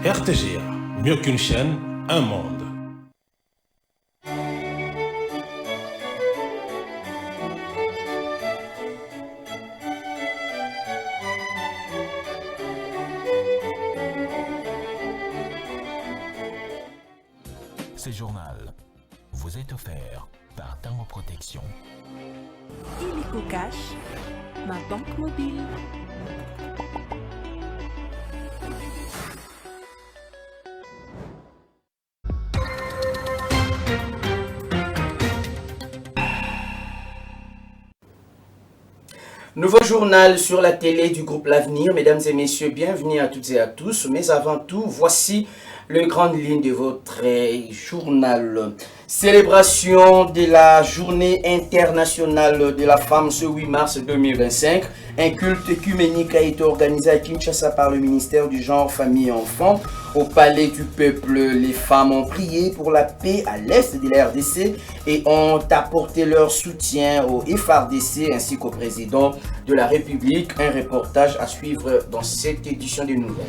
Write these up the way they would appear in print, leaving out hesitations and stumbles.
RTGA, mieux qu'une chaîne, un monde. Ce journal vous est offert par Tango Protection. Illico Cash, ma banque mobile. Nouveau journal sur la télé du groupe L'Avenir. Mesdames et messieurs, bienvenue à toutes et à tous. Mais avant tout, voici les grandes lignes de votre journal. Célébration de la journée internationale de la femme ce 8 mars 2025. Un culte œcuménique a été organisé à Kinshasa par le ministère du Genre, Famille et Enfants. Au Palais du Peuple, les femmes ont prié pour la paix à l'est de la RDC et ont apporté leur soutien au FRDC ainsi qu'au président de la République. Un reportage à suivre dans cette édition des nouvelles.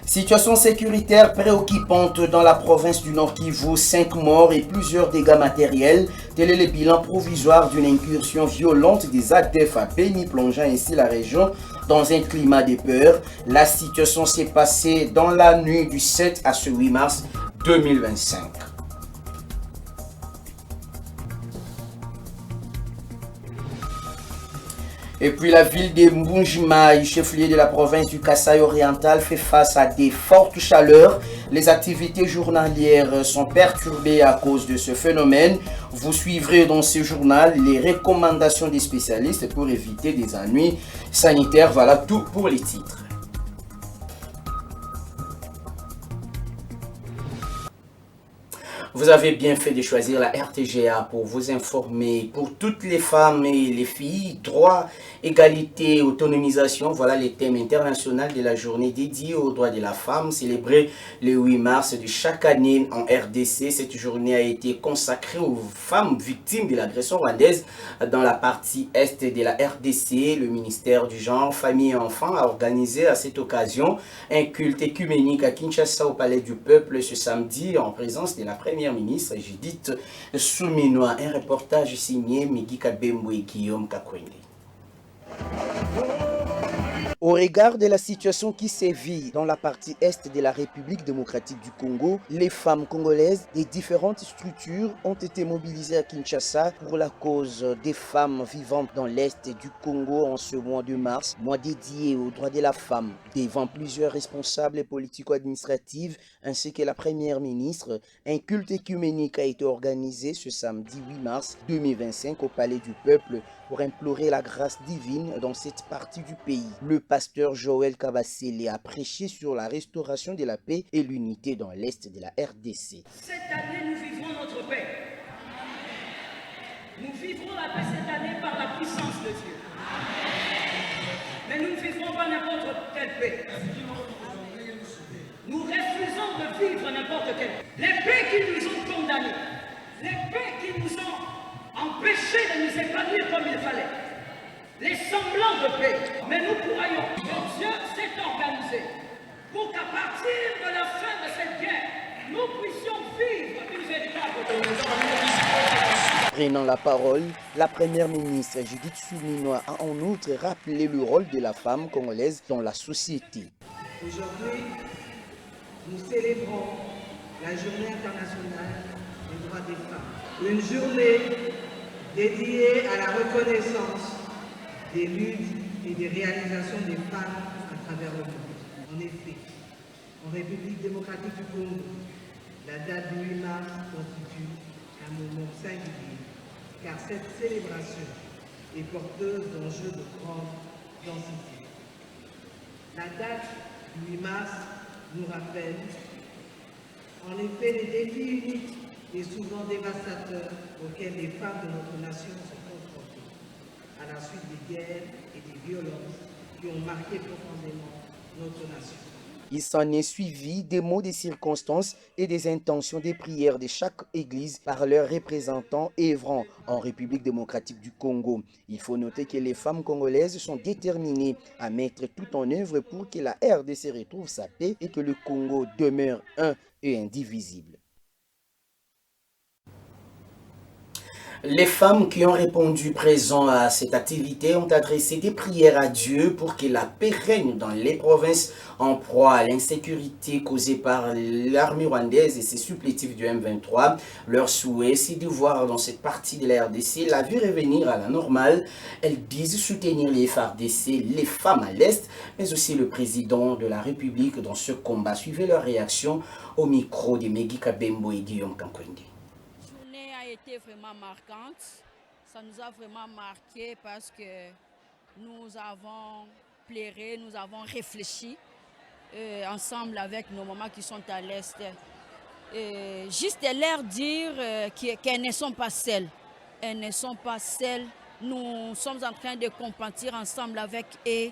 Situation sécuritaire préoccupante dans la province du Nord Kivu, 5 morts et plusieurs dégâts matériels. Tel est le bilan provisoire d'une incursion violente des ADF à Beni, plongeant ainsi la région dans un climat de peur. La situation s'est passée dans la nuit du 7 à ce 8 mars 2025. Et puis la ville de Mbunjimaï, chef-lieu de la province du Kasaï oriental, fait face à des fortes chaleurs. Les activités journalières sont perturbées à cause de ce phénomène. Vous suivrez dans ce journal les recommandations des spécialistes pour éviter des ennuis sanitaires. Voilà tout pour les titres. Vous avez bien fait de choisir la RTGA pour vous informer. Pour toutes les femmes et les filles, droit, égalité, autonomisation, voilà les thèmes internationaux de la journée dédiée aux droits de la femme, célébrée le 8 mars de chaque année en RDC. Cette journée a été consacrée aux femmes victimes de l'agression rwandaise dans la partie est de la RDC. Le ministère du Genre, Famille et Enfants a organisé à cette occasion un culte œcuménique à Kinshasa au Palais du Peuple ce samedi en présence de la première ministre Judith Suminwa. Un reportage signé Migi Kabembo et Guillaume Kakwende. Au regard de la situation qui sévit dans la partie est de la République démocratique du Congo, les femmes congolaises des différentes structures ont été mobilisées à Kinshasa pour la cause des femmes vivantes dans l'est du Congo en ce mois de mars, mois dédié aux droits de la femme. Devant plusieurs responsables politico-administratifs ainsi que la première ministre, un culte œcuménique a été organisé ce samedi 8 mars 2025 au Palais du Peuple pour implorer la grâce divine dans cette partie du pays. Le pasteur Joël Kabasele a prêché sur la restauration de la paix et l'unité dans l'est de la RDC. Cette année, nous vivrons notre paix. Nous vivrons la paix cette année par la puissance de Dieu. Mais nous ne vivrons pas n'importe quelle paix. Nous refusons de vivre n'importe quelle paix. Les paix qui nous ont condamnés, les paix qui nous ont empêchés de nous épanouir comme il fallait, les semblants de paix. Mais nous croyons que Dieu s'est organisé pour qu'à partir de la fin de cette guerre, nous puissions vivre une véritable paix. Prenant la parole, la première ministre Judith Suminwa a en outre rappelé le rôle de la femme congolaise dans la société. Aujourd'hui, nous célébrons la journée internationale des droits des femmes. Une journée dédiée à la reconnaissance des luttes et des réalisations des femmes à travers le monde. En effet, en République démocratique du Congo, la date du 8 mars constitue un moment singulier, car cette célébration est porteuse d'enjeux de grande densité. La date du 8 mars nous rappelle en effet les défis uniques et souvent dévastateurs auxquels les femmes de notre nation sont confrontées à la suite des guerres et des violences qui ont marqué profondément notre nation. Il s'en est suivi des mots des circonstances et des intentions des prières de chaque église par leurs représentants œuvrant en République démocratique du Congo. Il faut noter que les femmes congolaises sont déterminées à mettre tout en œuvre pour que la RDC retrouve sa paix et que le Congo demeure un et indivisible. Les femmes qui ont répondu présent à cette activité ont adressé des prières à Dieu pour que la paix règne dans les provinces en proie à l'insécurité causée par l'armée rwandaise et ses supplétifs du M23. Leur souhait, c'est de voir dans cette partie de la RDC la vie revenir à la normale. Elles disent soutenir les FARDC, les femmes à l'Est, mais aussi le président de la République dans ce combat. Suivez leur réaction au micro de Megui Kabembo et Guillaume Kankwende. Été vraiment marquante, ça nous a vraiment marqué parce que nous avons pleuré, nous avons réfléchi ensemble avec nos mamans qui sont à l'Est. Juste leur dire qu'elles ne sont pas seules. Elles ne sont pas seules. Nous sommes en train de compatir ensemble avec eux.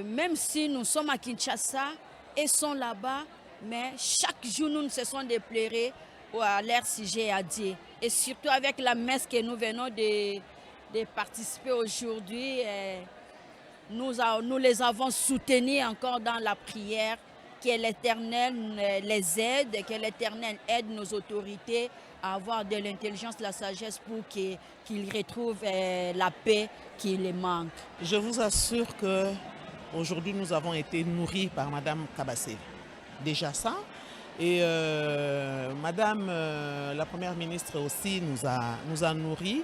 Même si nous sommes à Kinshasa, elles sont là-bas, mais chaque jour nous ne cessons de pleurer à leur sujet à Dieu. Et surtout avec la messe que nous venons de participer aujourd'hui, nous les avons soutenus encore dans la prière, que l'Éternel les aide, que l'Éternel aide nos autorités à avoir de l'intelligence, de la sagesse pour qu'ils retrouvent la paix qui les manque. Je vous assure qu'aujourd'hui nous avons été nourris par Madame Kabassé. Déjà ça. Et Madame la Première ministre aussi nous a nourris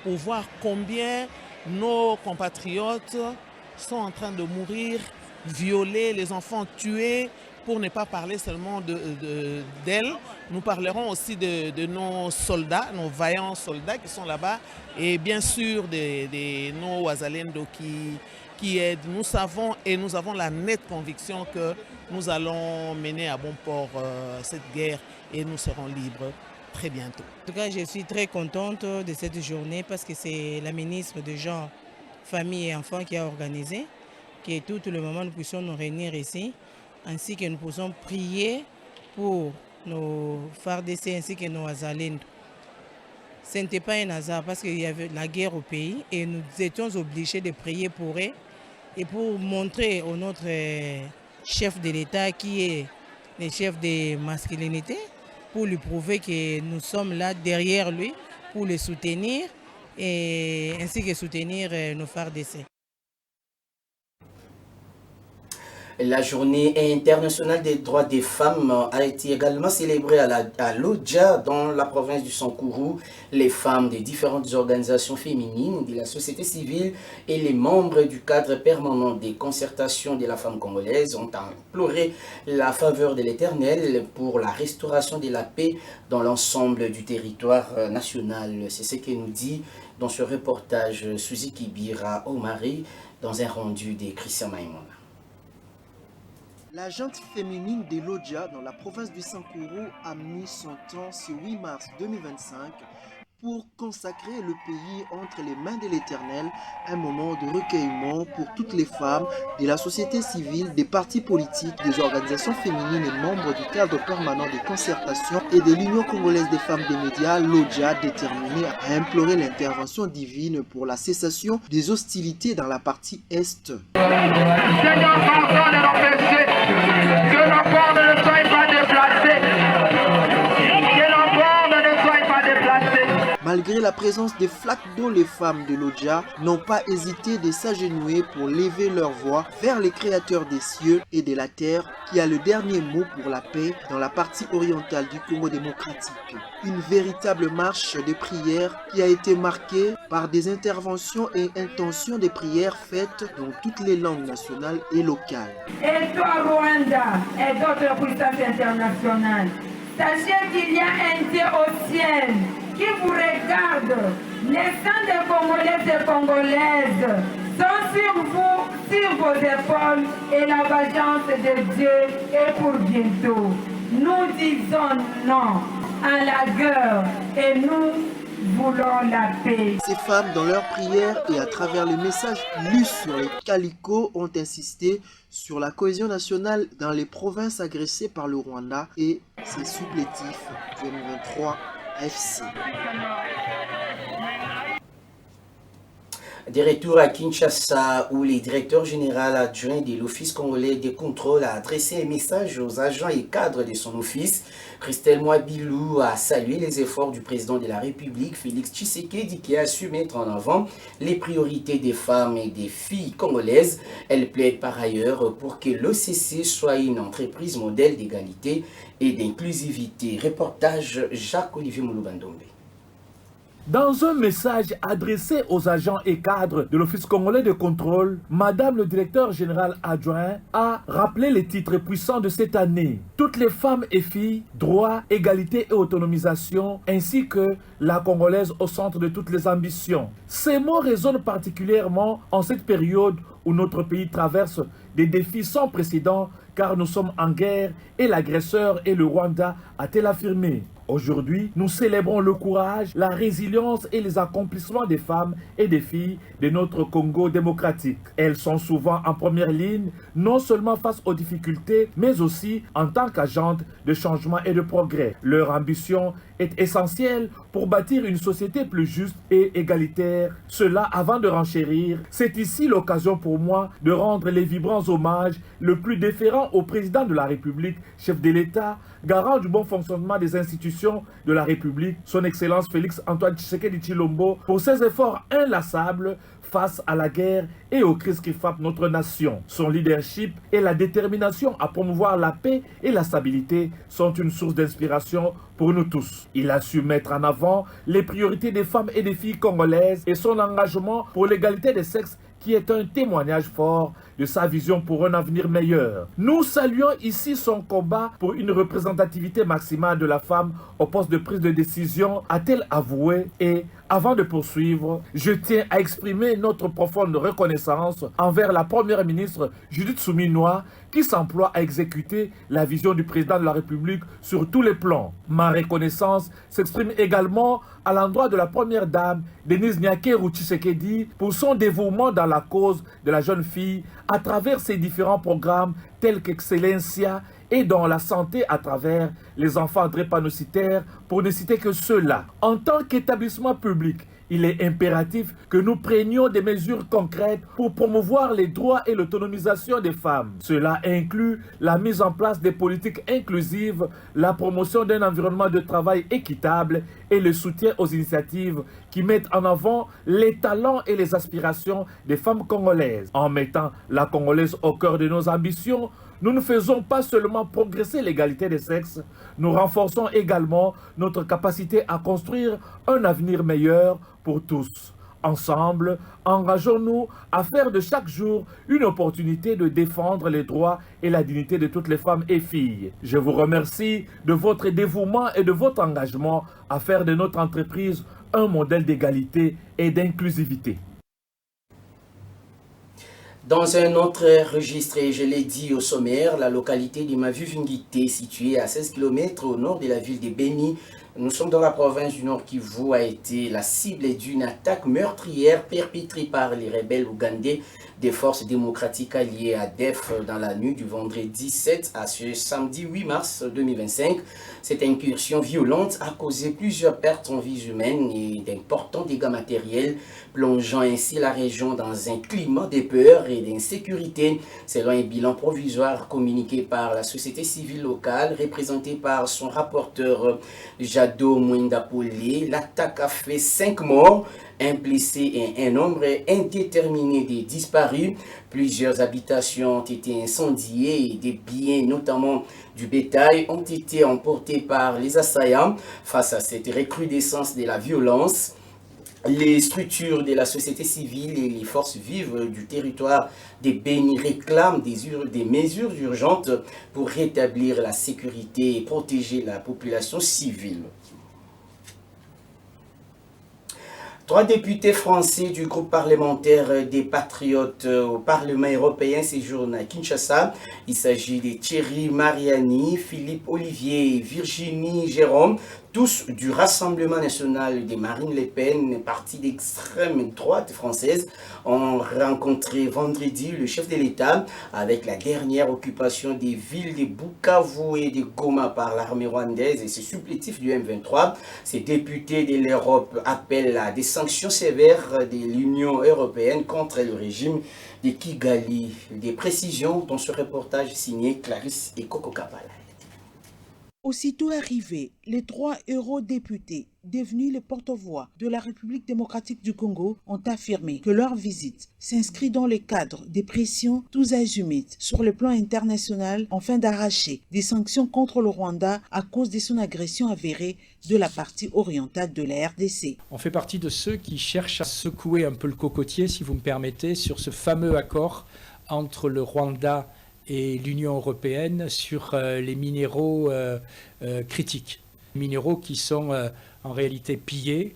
pour voir combien nos compatriotes sont en train de mourir, violés, les enfants tués, pour ne pas parler seulement d'elles. Nous parlerons aussi de nos soldats, nos vaillants soldats qui sont là-bas, et bien sûr de nos Wazalendo qui aident. Nous savons et nous avons la nette conviction que nous allons mener à bon port cette guerre et nous serons libres très bientôt. En tout cas, je suis très contente de cette journée parce que c'est la ministre de Genre, Famille et Enfants qui a organisé, que tout le moment nous puissions nous réunir ici, ainsi que nous puissions prier pour nos FARDC ainsi que nos Azalendo. Ce n'était pas un hasard parce qu'il y avait la guerre au pays et nous étions obligés de prier pour eux et pour montrer à notre chef de l'État qui est le chef de masculinité, pour lui prouver que nous sommes là derrière lui pour le soutenir et ainsi que soutenir nos FARDC. La journée internationale des droits des femmes a été également célébrée à Lodja, dans la province du Sankourou. Les femmes des différentes organisations féminines de la société civile et les membres du cadre permanent des concertations de la femme congolaise ont imploré la faveur de l'Éternel pour la restauration de la paix dans l'ensemble du territoire national. C'est ce que nous dit dans ce reportage Suzy Kibira Omari dans un rendu de Christian Maïmona. La gente féminine de Lodja dans la province du Sankourou a mis son temps ce 8 mars 2025 pour consacrer le pays entre les mains de l'Éternel, un moment de recueillement pour toutes les femmes de la société civile, des partis politiques, des organisations féminines et membres du cadre permanent des concertations et de l'Union congolaise des femmes des médias, Lodja, déterminée à implorer l'intervention divine pour la cessation des hostilités dans la partie Est. Malgré la présence des flaques d'eau, les femmes de Lodja n'ont pas hésité de s'agenouiller pour lever leur voix vers les créateurs des cieux et de la terre qui a le dernier mot pour la paix dans la partie orientale du Congo démocratique. Une véritable marche de prière qui a été marquée par des interventions et intentions de prières faites dans toutes les langues nationales et locales. Et toi Rwanda et d'autres puissances internationales, sachez qu'il y a un Dieu au ciel qui vous regarde. Les sangs des Congolais et Congolaises sont sur vous, sur vos épaules, et la vengeance de Dieu est pour bientôt. Nous disons non à la guerre et nous voulons la paix. Ces femmes, dans leurs prières et à travers les messages lus sur les calicots, ont insisté sur la cohésion nationale dans les provinces agressées par le Rwanda et ses supplétifs du M23 AFC. Des retours à Kinshasa où le directeur général adjoint de l'Office congolais de contrôle a adressé un message aux agents et cadres de son office. Christelle Mwabilou a salué les efforts du président de la République, Félix Tshisekedi, qui a su mettre en avant les priorités des femmes et des filles congolaises. Elle plaide par ailleurs pour que l'OCC soit une entreprise modèle d'égalité et d'inclusivité. Reportage Jacques-Olivier Mouloubandombe. Dans un message adressé aux agents et cadres de l'Office congolais de contrôle, Madame le directeur général adjoint a rappelé les titres puissants de cette année. Toutes les femmes et filles, droit, égalité et autonomisation, ainsi que la Congolaise au centre de toutes les ambitions. Ces mots résonnent particulièrement en cette période où notre pays traverse des défis sans précédent car nous sommes en guerre et l'agresseur est le Rwanda, a-t-elle affirmé. Aujourd'hui, nous célébrons le courage, la résilience et les accomplissements des femmes et des filles de notre Congo démocratique. Elles sont souvent en première ligne, non seulement face aux difficultés, mais aussi en tant qu'agentes de changement et de progrès. Leur ambition est essentielle pour bâtir une société plus juste et égalitaire. Cela, avant de renchérir, c'est ici l'occasion pour moi de rendre les vibrants hommages le plus déférent au président de la République, chef de l'État, garant du bon fonctionnement des institutions de la République, son Excellence Félix Antoine Tshisekedi Tshilombo, pour ses efforts inlassables face à la guerre et aux crises qui frappent notre nation. Son leadership et la détermination à promouvoir la paix et la stabilité sont une source d'inspiration pour nous tous. Il a su mettre en avant les priorités des femmes et des filles congolaises et son engagement pour l'égalité des sexes qui est un témoignage fort de sa vision pour un avenir meilleur. Nous saluons ici son combat pour une représentativité maximale de la femme au poste de prise de décision, a-t-elle avoué. Et avant de poursuivre, je tiens à exprimer notre profonde reconnaissance envers la première ministre Judith Suminwa qui s'emploie à exécuter la vision du président de la République sur tous les plans. Ma reconnaissance s'exprime également à l'endroit de la première dame, Denise Nyakeru Tshisekedi, pour son dévouement dans la cause de la jeune fille à travers ses différents programmes tels qu'Excellencia et dans la santé à travers les enfants drépanocytaires, pour ne citer que ceux-là. En tant qu'établissement public, il est impératif que nous prenions des mesures concrètes pour promouvoir les droits et l'autonomisation des femmes. Cela inclut la mise en place des politiques inclusives, la promotion d'un environnement de travail équitable et le soutien aux initiatives qui mettent en avant les talents et les aspirations des femmes congolaises. En mettant la Congolaise au cœur de nos ambitions, nous ne faisons pas seulement progresser l'égalité des sexes, nous renforçons également notre capacité à construire un avenir meilleur pour tous. Ensemble, engageons-nous à faire de chaque jour une opportunité de défendre les droits et la dignité de toutes les femmes et filles. Je vous remercie de votre dévouement et de votre engagement à faire de notre entreprise un modèle d'égalité et d'inclusivité. Dans un autre registre, je l'ai dit au sommaire, la localité de Mavuvingité, située à 16 km au nord de la ville de Beni, nous sommes dans la province du Nord Kivu, a été la cible d'une attaque meurtrière perpétrée par les rebelles ougandais des forces démocratiques alliées à DEF dans la nuit du vendredi 7 à ce samedi 8 mars 2025. Cette incursion violente a causé plusieurs pertes en vies humaines et d'importants dégâts matériels, plongeant ainsi la région dans un climat de peur et d'insécurité, selon un bilan provisoire communiqué par la société civile locale, représentée par son rapporteur Jado Mwendapolé. L'attaque a fait 5 morts, un blessé et un nombre indéterminé de disparus. Plusieurs habitations ont été incendiées et des biens, notamment du bétail, ont été emportés par les assaillants. Face à cette recrudescence de la violence, les structures de la société civile et les forces vives du territoire de Beni réclament des mesures urgentes pour rétablir la sécurité et protéger la population civile. 3 députés français du groupe parlementaire des Patriotes au Parlement européen séjournent à Kinshasa. Il s'agit de Thierry Mariani, Philippe Olivier et Virginie Jérôme. tous du Rassemblement national de Marine Le Pen, parti d'extrême droite française, ont rencontré vendredi le chef de l'État avec la dernière occupation des villes de Bukavu et de Goma par l'armée rwandaise et ses supplétifs du M23. Ces députés de l'Europe appellent à des sanctions sévères de l'Union européenne contre le régime de Kigali. Des précisions dans ce reportage signé Clarisse et Coco Kapala. Aussitôt arrivés, les 3 eurodéputés, devenus les porte-voix de la République démocratique du Congo, ont affirmé que leur visite s'inscrit dans le cadre des pressions tous azimuts sur le plan international afin d'arracher des sanctions contre le Rwanda à cause de son agression avérée de la partie orientale de la RDC. On fait partie de ceux qui cherchent à secouer un peu le cocotier, si vous me permettez, sur ce fameux accord entre le Rwanda et l'Union européenne sur les minéraux critiques. Minéraux qui sont en réalité pillés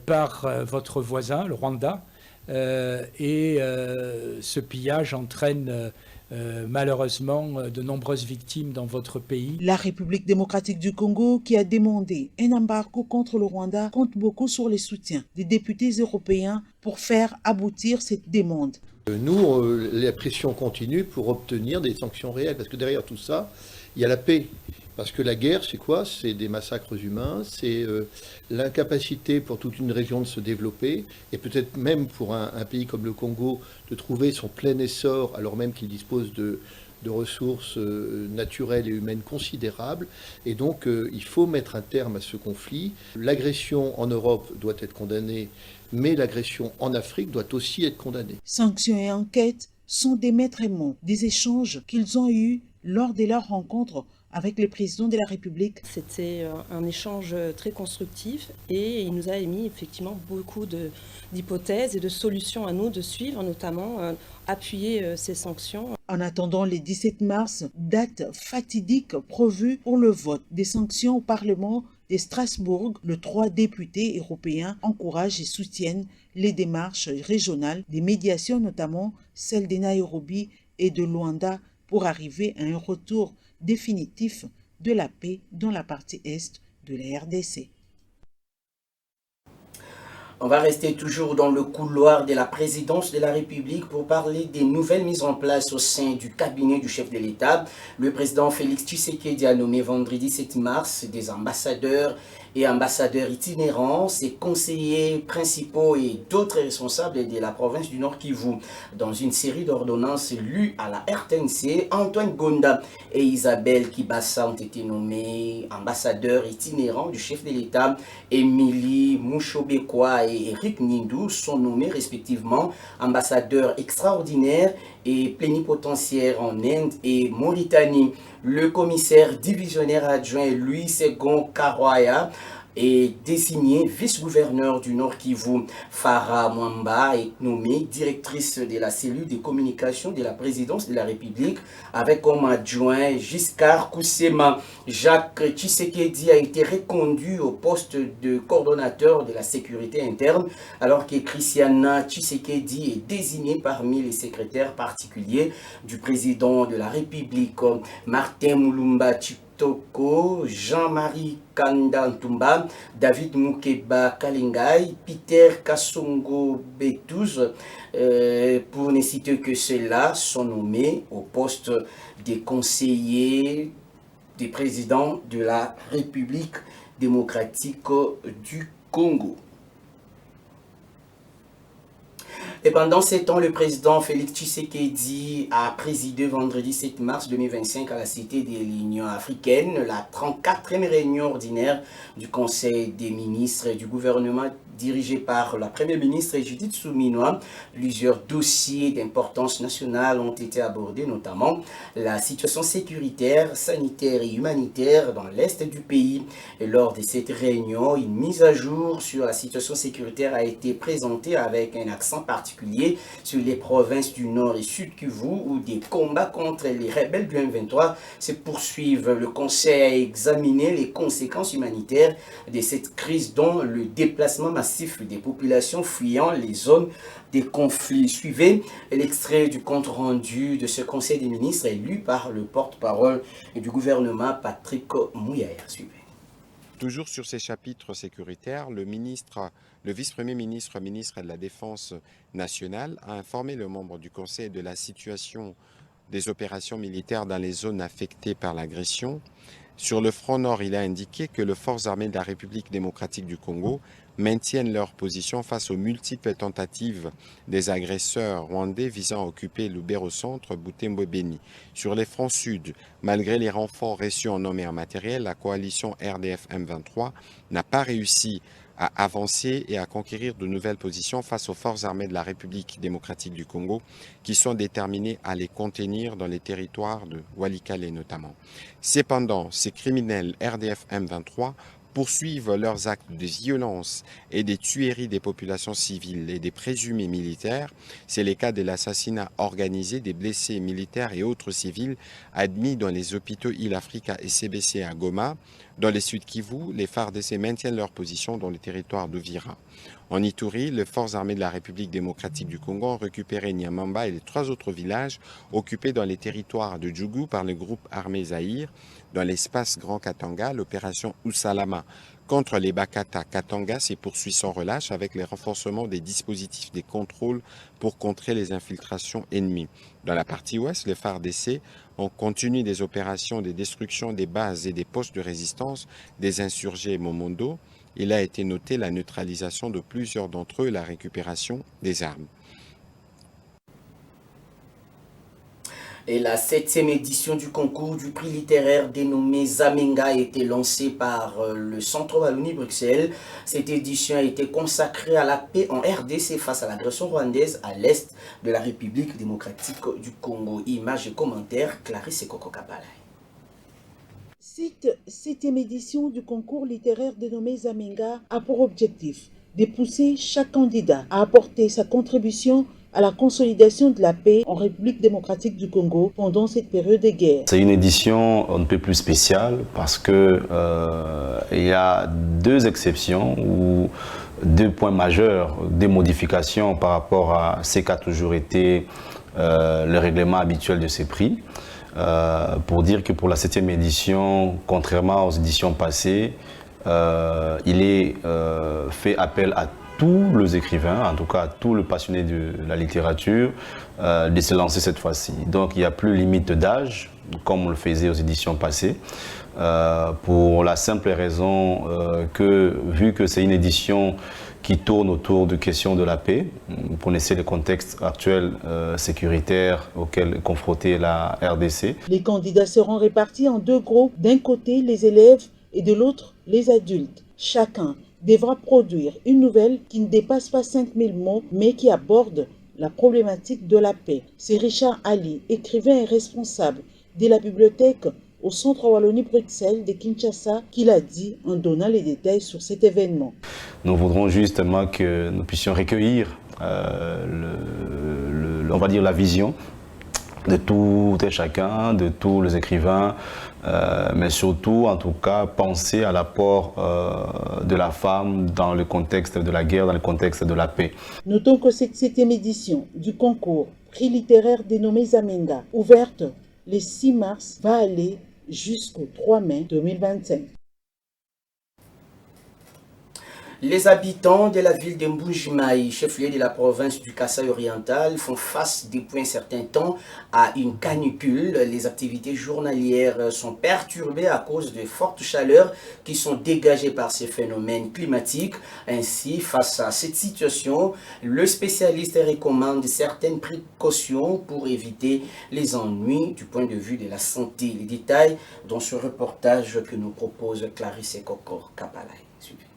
par votre voisin, le Rwanda, et ce pillage entraîne malheureusement de nombreuses victimes dans votre pays. La République démocratique du Congo, qui a demandé un embargo contre le Rwanda, compte beaucoup sur le soutien des députés européens pour faire aboutir cette demande. Nous, la pression continue pour obtenir des sanctions réelles, parce que derrière tout ça, il y a la paix. Parce que la guerre, c'est quoi? C'est des massacres humains, c'est l'incapacité pour toute une région de se développer, et peut-être même pour un pays comme le Congo de trouver son plein essor, alors même qu'il dispose de ressources naturelles et humaines considérables. Et donc, il faut mettre un terme à ce conflit. L'agression en Europe doit être condamnée, mais l'agression en Afrique doit aussi être condamnée. Sanctions et enquêtes sont des maîtres mots des échanges qu'ils ont eus lors de leur rencontre avec le président de la République. C'était un échange très constructif et il nous a émis effectivement beaucoup d'hypothèses et de solutions à nous de suivre, notamment appuyer ces sanctions. En attendant le 17 mars, date fatidique prévue pour le vote des sanctions au Parlement de Strasbourg, les 3 députés européens encouragent et soutiennent les démarches régionales des médiations, notamment celles de Nairobi et de Luanda, pour arriver à un retour définitif de la paix dans la partie est de la RDC. On va rester toujours dans le couloir de la présidence de la République pour parler des nouvelles mises en place au sein du cabinet du chef de l'État. Le président Félix Tshisekedi a nommé vendredi 7 mars des ambassadeurs et ambassadeurs itinérants, ses conseillers principaux et d'autres responsables de la province du Nord Kivu. Dans une série d'ordonnances lues à la RTNC, Antoine Gonda et Isabelle Kibassa ont été nommés ambassadeurs itinérants du chef de l'État. Émilie Mouchobekwa et Eric Nindou sont nommés respectivement ambassadeurs extraordinaires et plénipotentiaires en Inde et Mauritanie. Le commissaire divisionnaire adjoint Louis Segon Karoya est désigné vice-gouverneur du Nord Kivu. Farah Mwamba est nommée directrice de la cellule de communication de la présidence de la République avec comme adjoint Giscard Koussema. Jacques Tshisekedi a été reconduit au poste de coordonnateur de la sécurité interne alors que Christiana Tshisekedi est désignée parmi les secrétaires particuliers du président de la République. Martin Moulumba Toko, Jean-Marie Kanda Ntumba, David Moukeba Kalingai, Peter Kassongo Betouz, pour ne citer que ceux-là, sont nommés au poste des conseillers des présidents de la République démocratique du Congo. Et pendant ces temps, le président Félix Tshisekedi a présidé vendredi 7 mars 2025 à la Cité de l'Union africaine la 34e réunion ordinaire du Conseil des ministres et du gouvernement dirigé par la Première ministre Judith Suminwa. Plusieurs dossiers d'importance nationale ont été abordés, notamment la situation sécuritaire, sanitaire et humanitaire dans l'est du pays. Et lors de cette réunion, une mise à jour sur la situation sécuritaire a été présentée avec un accent particulier sur les provinces du Nord et Sud Kivu où des combats contre les rebelles du M23 se poursuivent. Le Conseil a examiné les conséquences humanitaires de cette crise dont le déplacement massif des populations fuyant les zones des conflits. Suivez l'extrait du compte rendu de ce Conseil des ministres élu par le porte-parole du gouvernement Patrick Mouyaya. Suivez. Toujours sur ces chapitres sécuritaires, le vice-premier ministre, ministre de la Défense nationale, a informé le membre du Conseil de la situation des opérations militaires dans les zones affectées par l'agression. Sur le front nord, il a indiqué que les forces armées de la République démocratique du Congo maintiennent leur position face aux multiples tentatives des agresseurs rwandais visant à occuper Lubero-Centre, Butembo-Beni. Sur les fronts sud, malgré les renforts reçus en hommes et en matériel, la coalition RDF M23 n'a pas réussi à avancer et à conquérir de nouvelles positions face aux forces armées de la République démocratique du Congo qui sont déterminées à les contenir dans les territoires de Walikale notamment. Cependant, ces criminels RDF M23 poursuivent leurs actes de violence et des tueries des populations civiles et des présumés militaires. C'est le cas de l'assassinat organisé des blessés militaires et autres civils admis dans les hôpitaux Il-Africa et CBC à Goma. Dans les Sud Kivu, les FARDC maintiennent leur position dans le territoire d'Uvira. En Ituri, les forces armées de la République démocratique du Congo ont récupéré Nyamamba et les 3 autres villages occupés dans les territoires de Djougou par le groupe armé Zaïre. Dans l'espace Grand Katanga, l'opération Usalama contre les Bakata Katanga s'est poursuivie sans relâche avec les renforcements des dispositifs de contrôle pour contrer les infiltrations ennemies. Dans la partie ouest, les FARDC ont continué des opérations de destruction des bases et des postes de résistance des insurgés Momondo. Il a été noté la neutralisation de plusieurs d'entre eux et la récupération des armes. Et la 7e édition du concours du prix littéraire dénommé Zamenga a été lancée par le Centre Wallonie-Bruxelles. Cette édition a été consacrée à la paix en RDC face à l'agression rwandaise à l'est de la République démocratique du Congo. Images et commentaires, Clarisse Kokokapalai. Cette 7e édition du concours littéraire dénommé Zamenga a pour objectif de pousser chaque candidat à apporter sa contribution à la consolidation de la paix en République démocratique du Congo pendant cette période de guerre. C'est une édition un peu plus spéciale parce que il y a 2 exceptions ou 2 points majeurs, des modifications par rapport à ce qu'a toujours été le règlement habituel de ces prix. Pour dire que pour la 7e édition, contrairement aux éditions passées, il est fait appel à tous les écrivains, en tout cas tous les passionnés de la littérature, de se lancer cette fois-ci. Donc il n'y a plus limite d'âge, comme on le faisait aux éditions passées, pour la simple raison que, vu que c'est une édition qui tourne autour de questions de la paix, vous connaissez le contexte actuel sécuritaire auquel est confrontée la RDC. Les candidats seront répartis en 2 groupes, d'un côté les élèves et de l'autre les adultes. Chacun devra produire une nouvelle qui ne dépasse pas 5000 mots, mais qui aborde la problématique de la paix. C'est Richard Ali, écrivain et responsable de la bibliothèque au Centre Wallonie-Bruxelles de Kinshasa, qui l'a dit en donnant les détails sur cet événement. Nous voudrons justement que nous puissions recueillir, on va dire, la vision de tout et chacun, de tous les écrivains, mais surtout, en tout cas, penser à l'apport de la femme dans le contexte de la guerre, dans le contexte de la paix. Notons que cette 7e édition du concours prix littéraire dénommé Zamenga, ouverte le 6 mars, va aller jusqu'au 3 mai 2025. Les habitants de la ville de Mbujimayi, chef-lieu de la province du Kasaï oriental, font face depuis un certain temps à une canicule. Les activités journalières sont perturbées à cause de fortes chaleurs qui sont dégagées par ces phénomènes climatiques. Ainsi, face à cette situation, le spécialiste recommande certaines précautions pour éviter les ennuis du point de vue de la santé. Les détails dans ce reportage que nous propose Clarisse Kokokapalai.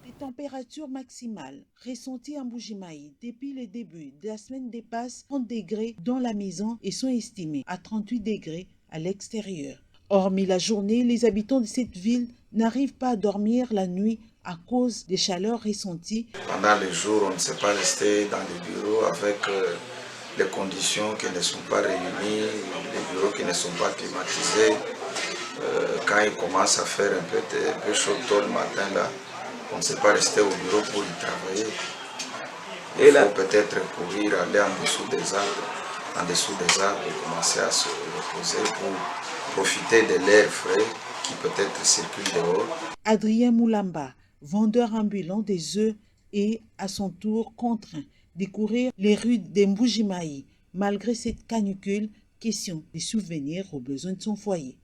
Les températures maximales ressenties en Mbujimayi depuis le début de la semaine dépassent 30 degrés dans la maison et sont estimées à 38 degrés à l'extérieur. Hormis la journée, les habitants de cette ville n'arrivent pas à dormir la nuit à cause des chaleurs ressenties. Pendant les jours, on ne sait pas rester dans les bureaux avec les conditions qui ne sont pas réunies, les bureaux qui ne sont pas climatisés. Quand il commence à faire un peu chaud tôt le matin, là, on ne sait pas rester au bureau pour y travailler. Il faut peut-être courir, aller en dessous des arbres et commencer à se reposer pour profiter de l'air frais qui peut-être circulent dehors. Adrien Moulamba, vendeur ambulant des œufs, est à son tour contraint de courir les rues d'Mbujimai. Malgré cette canicule, question des souvenirs aux besoins de son foyer.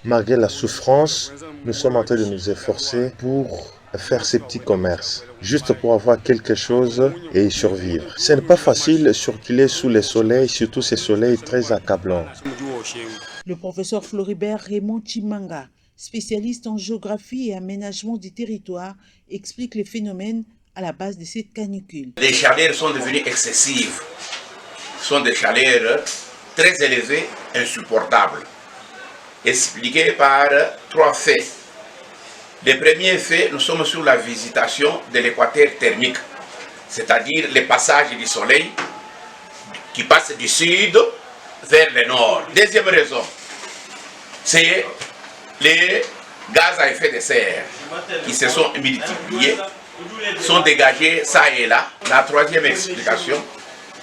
Malgré la souffrance, nous sommes en train de nous efforcer pour faire ces petits commerces, juste pour avoir quelque chose et y survivre. Ce n'est pas facile de circuler sous les soleils, surtout ces soleils très accablants. Le professeur Floribert Raymond Chimanga, spécialiste en géographie et aménagement du territoire, explique les phénomènes à la base de cette canicule. Les chaleurs sont devenues excessives, sont des chaleurs très élevées, insupportables, expliquées par 3 faits. Le premier fait, nous sommes sur la visitation de l'équateur thermique, c'est-à-dire le passage du soleil qui passe du sud vers le nord. Deuxième raison, c'est les gaz à effet de serre qui se sont multipliés, sont dégagés ça et là. La troisième explication,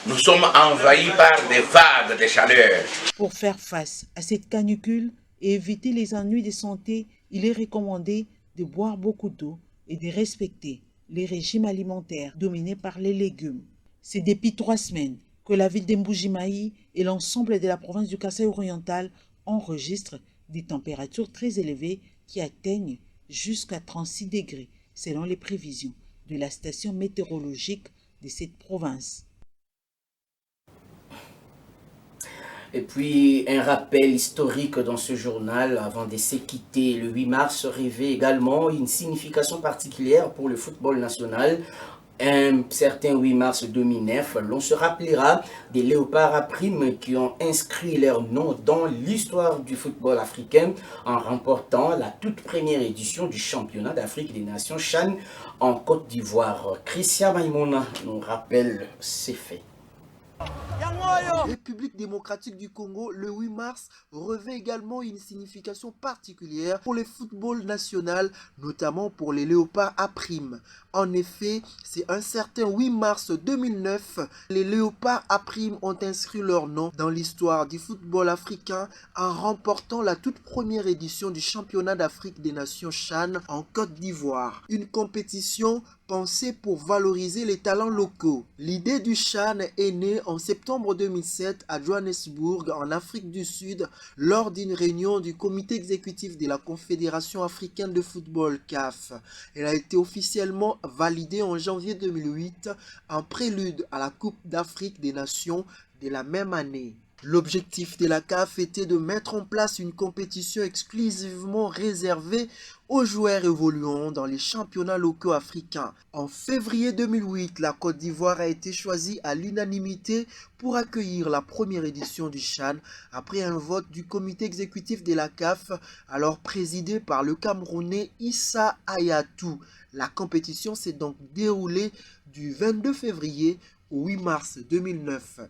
nous sommes envahis par des vagues de chaleur. Pour faire face à cette canicule et éviter les ennuis de santé, il est recommandé de boire beaucoup d'eau et de respecter les régimes alimentaires dominés par les légumes. C'est depuis 3 semaines que la ville d'Mbujimai et l'ensemble de la province du Kasaï oriental enregistrent des températures très élevées qui atteignent jusqu'à 36 degrés, selon les prévisions de la station météorologique de cette province. Et puis, un rappel historique dans ce journal, avant de se quitter, le 8 mars revêt également une signification particulière pour le football national. Un certain 8 mars 2009, l'on se rappellera des léopards à prime qui ont inscrit leur nom dans l'histoire du football africain en remportant la toute première édition du championnat d'Afrique des Nations CHAN en Côte d'Ivoire. Christian Maïmouna nous rappelle ces faits. République démocratique du Congo, le 8 mars revêt également une signification particulière pour le football national, notamment pour les léopards à prime. En effet, c'est un certain 8 mars 2009, les léopards à prime ont inscrit leur nom dans l'histoire du football africain en remportant la toute première édition du championnat d'Afrique des Nations CHAN en Côte d'Ivoire. Une compétition pensée pour valoriser les talents locaux. L'idée du CHAN est née en septembre 2007 à Johannesburg, en Afrique du Sud, lors d'une réunion du comité exécutif de la Confédération africaine de football CAF. Elle a été officiellement validée en janvier 2008, en prélude à la Coupe d'Afrique des Nations de la même année. L'objectif de la CAF était de mettre en place une compétition exclusivement réservée aux joueurs évoluant dans les championnats locaux africains. En février 2008, la Côte d'Ivoire a été choisie à l'unanimité pour accueillir la première édition du CHAN après un vote du comité exécutif de la CAF, alors présidé par le Camerounais Issa Hayatou. La compétition s'est donc déroulée du 22 février au 8 mars 2009.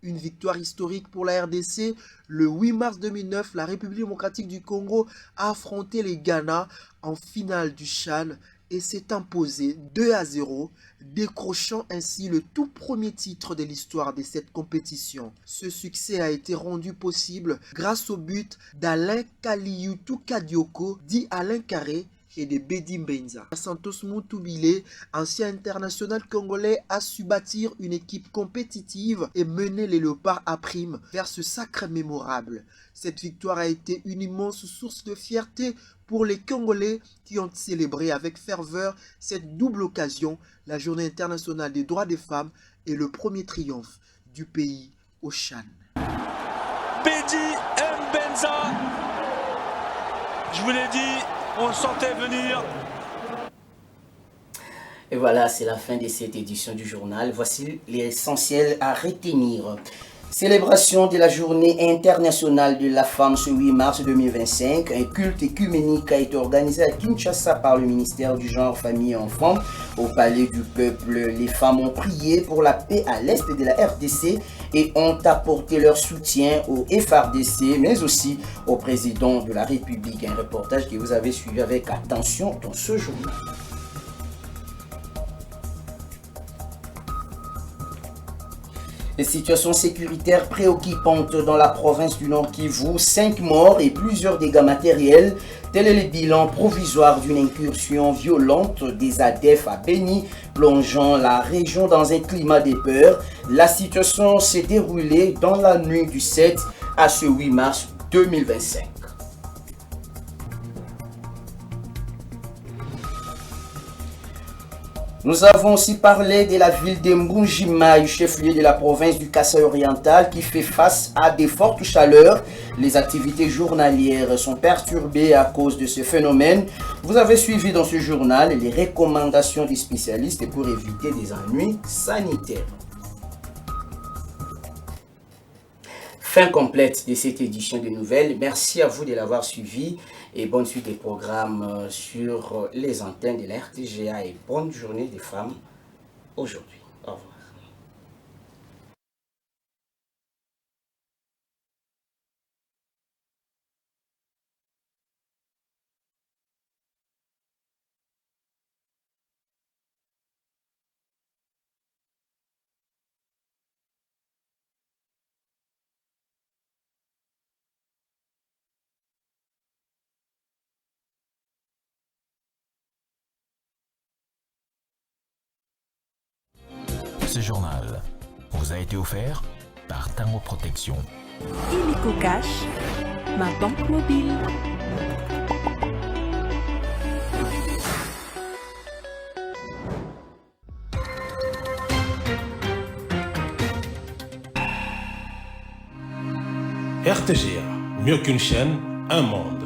Une victoire historique pour la RDC. Le 8 mars 2009, la République démocratique du Congo a affronté les Ghana en finale du CHAN et s'est imposé 2-0, décrochant ainsi le tout premier titre de l'histoire de cette compétition. Ce succès a été rendu possible grâce au but d'Alain Kaliyutu Kadioko, dit Alain Carré, et de Bedi Mbenza. Santos Moutoubile, ancien international congolais, a su bâtir une équipe compétitive et mener les léopards à prime vers ce sacre mémorable. Cette victoire a été une immense source de fierté pour les Congolais qui ont célébré avec ferveur cette double occasion, la Journée internationale des droits des femmes et le premier triomphe du pays au CHAN. Bedi Mbenza, je vous l'ai dit, on le sentait venir. Et voilà, c'est la fin de cette édition du journal. Voici l'essentiel à retenir. Célébration de la journée internationale de la femme ce 8 mars 2025. Un culte écuménique a été organisé à Kinshasa par le ministère du Genre, Famille et Enfants. Au Palais du Peuple, les femmes ont prié pour la paix à l'est de la RDC et ont apporté leur soutien au FRDC, mais aussi au président de la République. Un reportage que vous avez suivi avec attention dans ce journal. Les situations sécuritaires préoccupantes dans la province du Nord Kivu, 5 morts et plusieurs dégâts matériels. Tel est le bilan provisoire d'une incursion violente des ADF à Beni, plongeant la région dans un climat de peur. La situation s'est déroulée dans la nuit du 7 à ce 8 mars 2025. Nous avons aussi parlé de la ville de Mbujimai, chef-lieu de la province du Kasaï oriental, qui fait face à de fortes chaleurs. Les activités journalières sont perturbées à cause de ce phénomène. Vous avez suivi dans ce journal les recommandations des spécialistes pour éviter des ennuis sanitaires. Fin complète de cette édition de nouvelles. Merci à vous de l'avoir suivi et bonne suite des programmes sur les antennes de la RTGA et bonne journée des femmes aujourd'hui. Au revoir. Ce journal vous a été offert par Tango Protection. Illico Cash, ma banque mobile. RTGA, mieux qu'une chaîne, un monde.